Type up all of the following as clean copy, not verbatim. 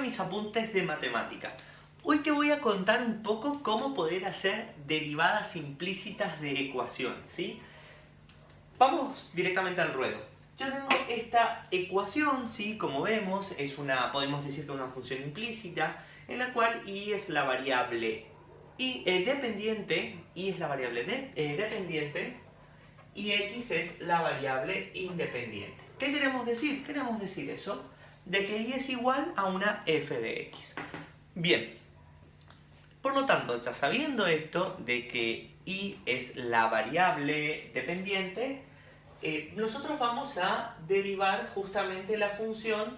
mis apuntes de matemática. Hoy te voy a contar un poco cómo poder hacer derivadas implícitas de ecuaciones, ¿sí? Vamos directamente al ruedo. Yo tengo esta ecuación, ¿sí? Como vemos, podemos decir que es una función implícita en la cual y es la variable dependiente, dependiente y x es la variable independiente. ¿Qué queremos decir? Queremos decir eso, de que y es igual a una f de x. Bien, por lo tanto, ya sabiendo esto, de que y es la variable dependiente, nosotros vamos a derivar justamente la función,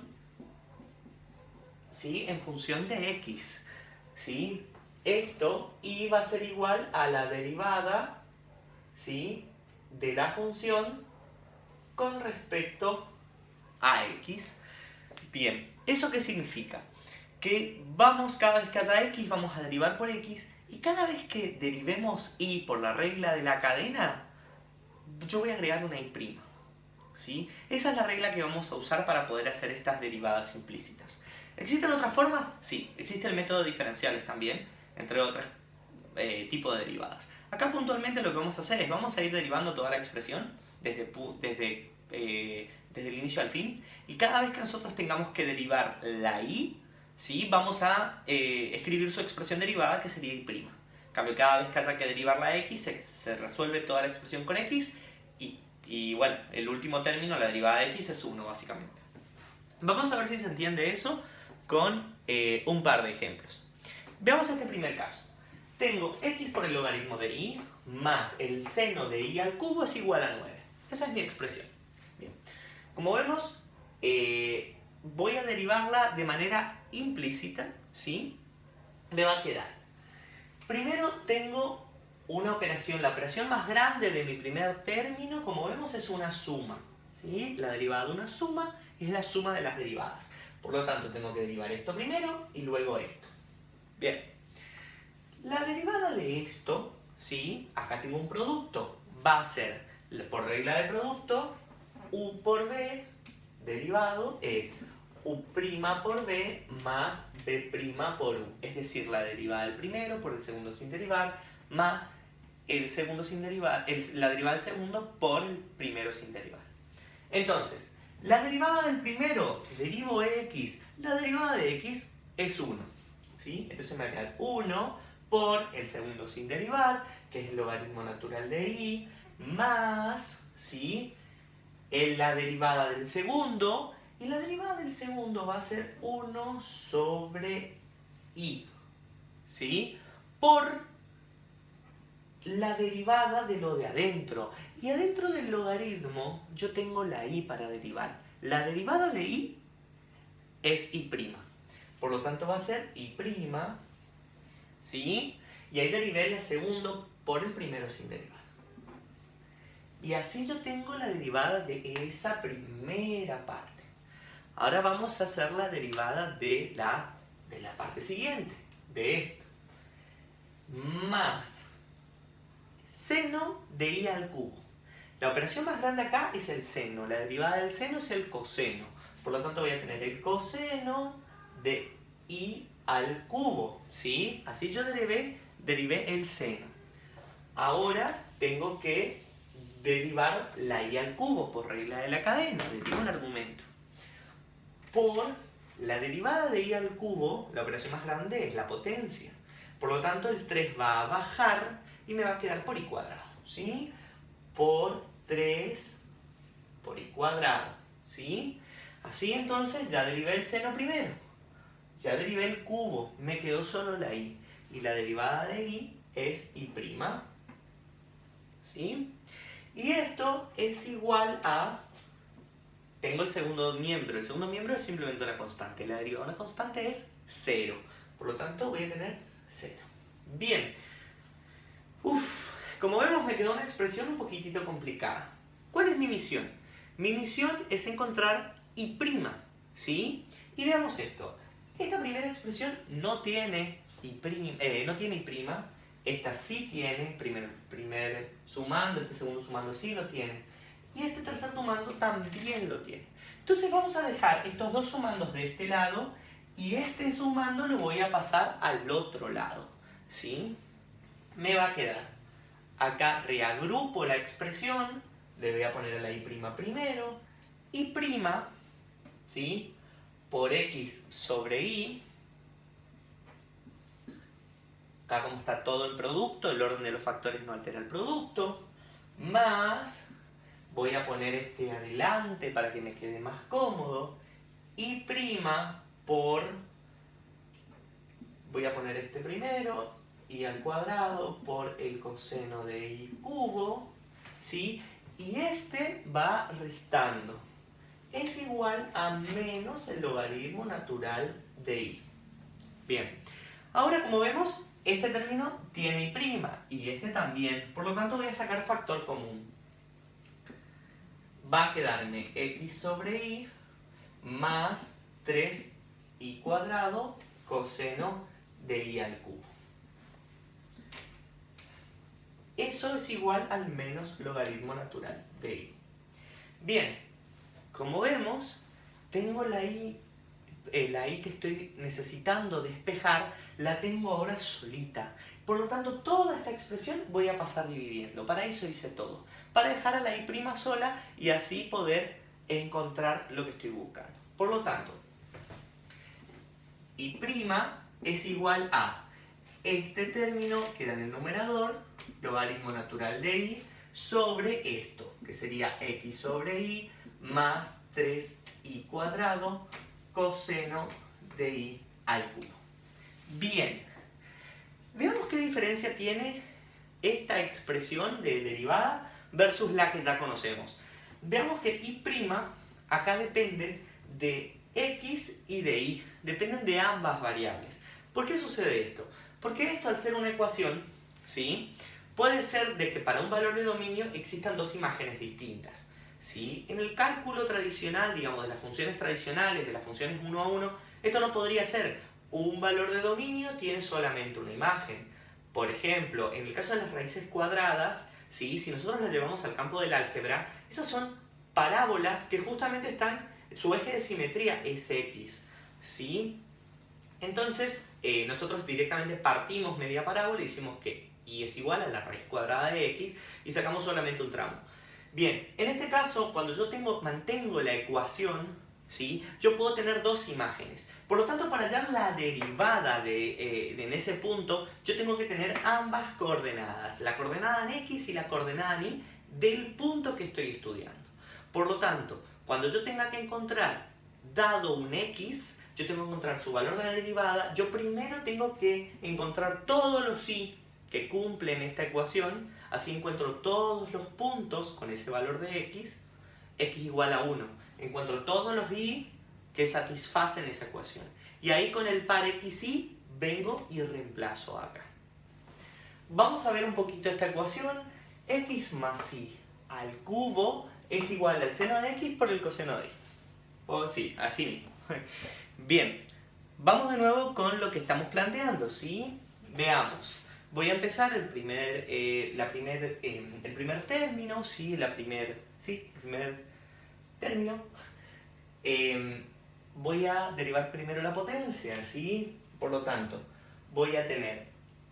¿sí? En función de x, ¿sí? Esto y va a ser igual a la derivada, ¿sí? De la función con respecto a x. Bien, ¿eso qué significa? Que cada vez que haya x vamos a derivar por x, y cada vez que derivemos y por la regla de la cadena, yo voy a agregar una y', ¿sí? Esa es la regla que vamos a usar para poder hacer estas derivadas implícitas. ¿Existen otras formas? Sí, existe el método de diferenciales también, entre otros tipos de derivadas. Acá puntualmente lo que vamos a hacer es, vamos a ir derivando toda la expresión desde el inicio al fin, y cada vez que nosotros tengamos que derivar la y, ¿sí? Vamos a escribir su expresión derivada, que sería y'. En cambio, cada vez que haya que derivar la x, se resuelve toda la expresión con x, y bueno, el último término, la derivada de x, es 1 básicamente. Vamos a ver si se entiende eso con un par de ejemplos. Veamos este primer caso. Tengo x por el logaritmo de y más el seno de y al cubo es igual a 9. Esa es mi expresión. Bien. Como vemos, voy a derivarla de manera implícita, ¿sí? Me va a quedar. Primero tengo una operación, la operación más grande de mi primer término, como vemos, es una suma, ¿sí? La derivada de una suma es la suma de las derivadas. Por lo tanto, tengo que derivar esto primero y luego esto. Bien. La derivada de esto, ¿sí? Acá tengo un producto. Va a ser, por regla de producto, u por b derivado es u' por b más b' por u. Es decir, la derivada del primero por el segundo sin derivar, más el segundo sin derivar, la derivada del segundo por el primero sin derivar. Entonces, la derivada del primero, derivo x, la derivada de x es 1. ¿Sí? Entonces me va a quedar 1 por el segundo sin derivar, que es el logaritmo natural de y, más, ¿sí? La derivada del segundo, y la derivada del segundo va a ser 1 sobre y, ¿sí? Por la derivada de lo de adentro. Y adentro del logaritmo yo tengo la y para derivar. La derivada de y es y'. Por lo tanto va a ser y', ¿sí? Y ahí derivé el segundo por el primero sin derivar. Y así yo tengo la derivada de esa primera parte. Ahora vamos a hacer la derivada de la parte siguiente, de esto. Más seno de y al cubo. La operación más grande acá es el seno. La derivada del seno es el coseno. Por lo tanto voy a tener el coseno de y al cubo, ¿sí? Así yo derivé el seno. Ahora tengo que derivar la y al cubo por regla de la cadena. Derivo un argumento. Por la derivada de y al cubo, la operación más grande es la potencia. Por lo tanto, el 3 va a bajar y me va a quedar por y cuadrado, ¿sí? Por 3 por y cuadrado, ¿sí? Así entonces ya derivé el seno primero. Ya derivé el cubo, me quedó solo la y. Y la derivada de y es y', ¿sí? Y esto es igual a... Tengo el segundo miembro. El segundo miembro es simplemente una constante. La derivada de una constante es 0. Por lo tanto voy a tener 0. Bien. Como vemos me quedó una expresión un poquitito complicada. ¿Cuál es mi misión? Mi misión es encontrar y', ¿sí? Y veamos esto. Esta primera expresión no tiene y', esta sí tiene, primer sumando, este segundo sumando sí lo tiene, y este tercer sumando también lo tiene. Entonces vamos a dejar estos dos sumandos de este lado y este sumando lo voy a pasar al otro lado, ¿sí? Me va a quedar, acá reagrupo la expresión, le voy a poner la y' primero, y', ¿sí? Por x sobre y, acá como está todo el producto, el orden de los factores no altera el producto, más, voy a poner este adelante para que me quede más cómodo, y' por, voy a poner este primero, y al cuadrado por el coseno de y cubo, ¿sí? Y este va restando. Es igual a menos el logaritmo natural de y. Bien, ahora como vemos, este término tiene y', y este también. Por lo tanto voy a sacar factor común. Va a quedarme x sobre y más 3y cuadrado coseno de y al cubo. Eso es igual al menos logaritmo natural de y. Bien, como vemos, tengo la y que estoy necesitando despejar, la tengo ahora solita. Por lo tanto, toda esta expresión voy a pasar dividiendo. Para eso hice todo. Para dejar a la y' sola y así poder encontrar lo que estoy buscando. Por lo tanto, y' es igual a este término, queda en el numerador, logaritmo natural de y, sobre esto, que sería x sobre y más 3y cuadrado coseno de y al cubo. Bien, veamos qué diferencia tiene esta expresión de derivada versus la que ya conocemos. Veamos que y' acá depende de x y de y, dependen de ambas variables. ¿Por qué sucede esto? Porque esto, al ser una ecuación, ¿sí?, puede ser de que para un valor de dominio existan dos imágenes distintas, ¿sí? En el cálculo tradicional, digamos, de las funciones tradicionales, de las funciones 1 a 1, esto no podría ser. Un valor de dominio tiene solamente una imagen. Por ejemplo, en el caso de las raíces cuadradas, ¿sí?, si nosotros las llevamos al campo del álgebra, esas son parábolas que justamente están, su eje de simetría es x, ¿sí? Entonces, nosotros directamente partimos media parábola y decimos que y es igual a la raíz cuadrada de x y sacamos solamente un tramo. Bien, en este caso, cuando yo mantengo la ecuación, ¿sí?, yo puedo tener dos imágenes. Por lo tanto, para hallar la derivada en ese punto, yo tengo que tener ambas coordenadas, la coordenada en x y la coordenada en y del punto que estoy estudiando. Por lo tanto, cuando yo tenga que encontrar, dado un x, yo tengo que encontrar su valor de la derivada, yo primero tengo que encontrar todos los y que cumplen esta ecuación, así encuentro todos los puntos con ese valor de x igual a 1. Encuentro todos los y que satisfacen esa ecuación. Y ahí con el par x, y vengo y reemplazo acá. Vamos a ver un poquito esta ecuación. X más y al cubo es igual al seno de x por el coseno de y. Oh, sí, así mismo. Bien, vamos de nuevo con lo que estamos planteando, ¿sí? Veamos. Voy a empezar el primer término, ¿sí? El primer término. Voy a derivar primero la potencia, ¿sí? Por lo tanto, voy a tener,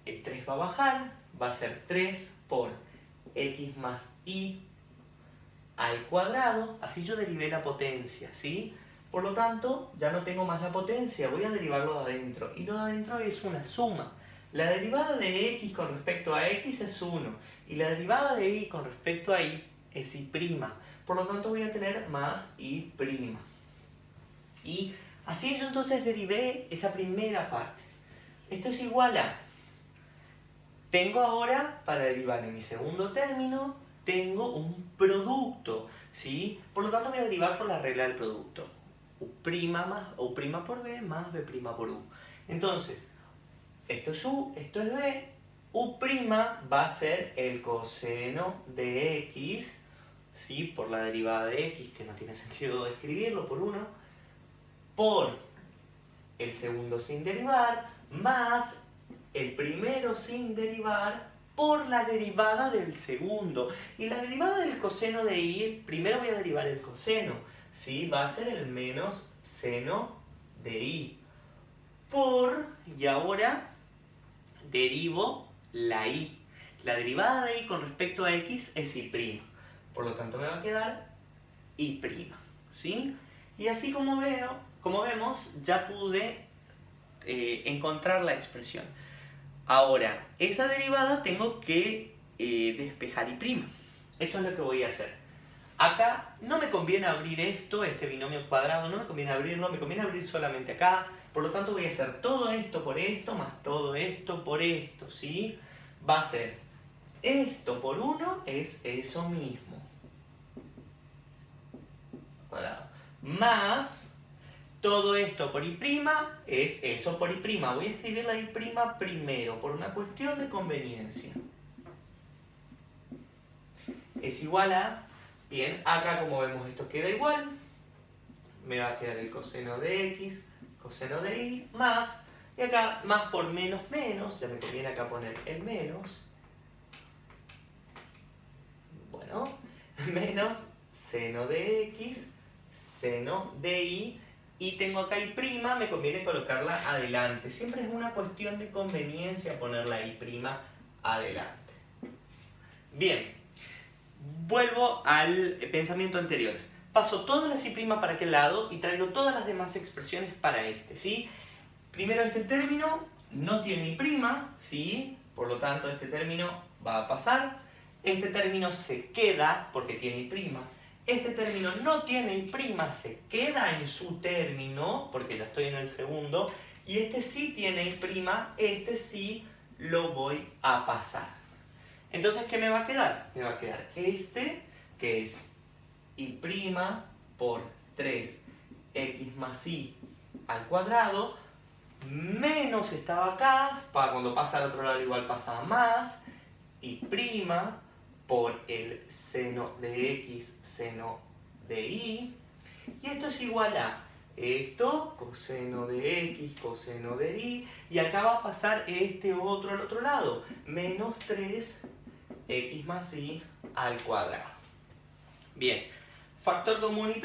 el 3 va a bajar, va a ser 3 por x más y al cuadrado, así yo derivé la potencia, ¿sí? Por lo tanto, ya no tengo más la potencia, voy a derivarlo de adentro, y lo de adentro es una suma. La derivada de x con respecto a x es 1, y la derivada de y con respecto a y es y'. Por lo tanto, voy a tener más y'. ¿Sí? Así yo entonces derivé esa primera parte. Esto es igual a, tengo ahora, para derivar en mi segundo término, tengo un producto, ¿sí? Por lo tanto voy a derivar por la regla del producto. U' por b más b' por u. Entonces, esto es u, esto es b, u' va a ser el coseno de x, ¿sí?, por la derivada de x, que no tiene sentido escribirlo, por 1, por el segundo sin derivar, más el primero sin derivar por la derivada del segundo. Y la derivada del coseno de y, primero voy a derivar el coseno, ¿sí? Va a ser el menos seno de y. y ahora derivo la y. La derivada de y con respecto a x es y'. Por lo tanto me va a quedar y'. ¿Sí? Y así como vemos, ya pude encontrar la expresión. Ahora, esa derivada tengo que despejar y'. Eso es lo que voy a hacer. Acá no me conviene abrir esto, este binomio cuadrado, no me conviene abrirlo, me conviene abrir solamente acá. Por lo tanto voy a hacer todo esto por esto, más todo esto por esto, ¿sí? Va a ser esto por 1 es eso mismo. Cuadrado. Más todo esto por y' es eso por y'. Voy a escribir la y' primero, por una cuestión de conveniencia. Es igual a... Bien, acá como vemos esto queda igual. Me va a quedar el coseno de x, coseno de y, más... Y acá más por menos menos, ya me conviene acá poner el menos. Bueno, menos seno de x, seno de y. Y tengo acá y', me conviene colocarla adelante. Siempre es una cuestión de conveniencia poner la y' adelante. Bien, vuelvo al pensamiento anterior. Paso todas las y' para aquel lado y traigo todas las demás expresiones para este, ¿sí? Primero este término no tiene y', ¿sí? Por lo tanto este término va a pasar. Este término se queda porque tiene y'. Este término no tiene y', se queda en su término, porque ya estoy en el segundo, y este sí tiene y', este sí lo voy a pasar. Entonces, ¿qué me va a quedar? Me va a quedar este, que es y' por 3x más y al cuadrado, menos estaba acá, cuando pasa al otro lado igual pasaba más, y' por el seno de x, seno de y. Y esto es igual a esto, coseno de x, coseno de y. Y acá va a pasar este otro al otro lado, menos 3x más y al cuadrado. Bien, factor común y',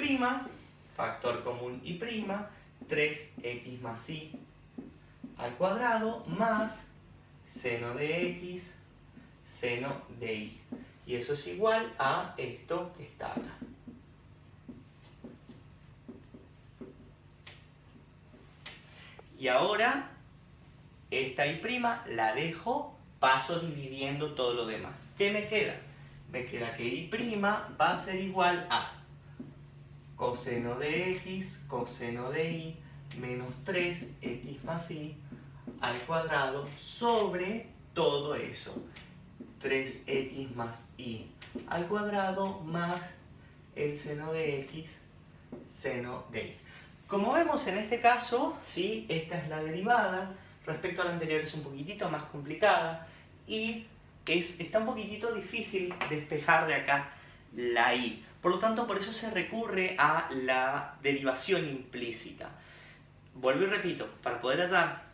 factor común y', 3x más y al cuadrado, más seno de x, seno de y. Y eso es igual a esto que está acá. Y ahora, esta y' la dejo, paso dividiendo todo lo demás. ¿Qué me queda? Me queda que y' va a ser igual a coseno de x, coseno de y, menos 3x más y al cuadrado sobre todo eso. 3x más y al cuadrado más el seno de x, seno de y. Como vemos en este caso, ¿sí? Esta es la derivada. Respecto a la anterior es un poquitito más complicada y está un poquitito difícil despejar de acá la y. Por lo tanto, por eso se recurre a la derivación implícita. Vuelvo y repito, para poder hallar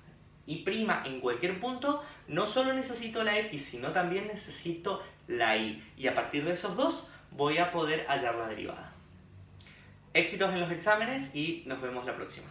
y' en cualquier punto, no solo necesito la x, sino también necesito la y. Y a partir de esos dos voy a poder hallar la derivada. Éxitos en los exámenes y nos vemos la próxima.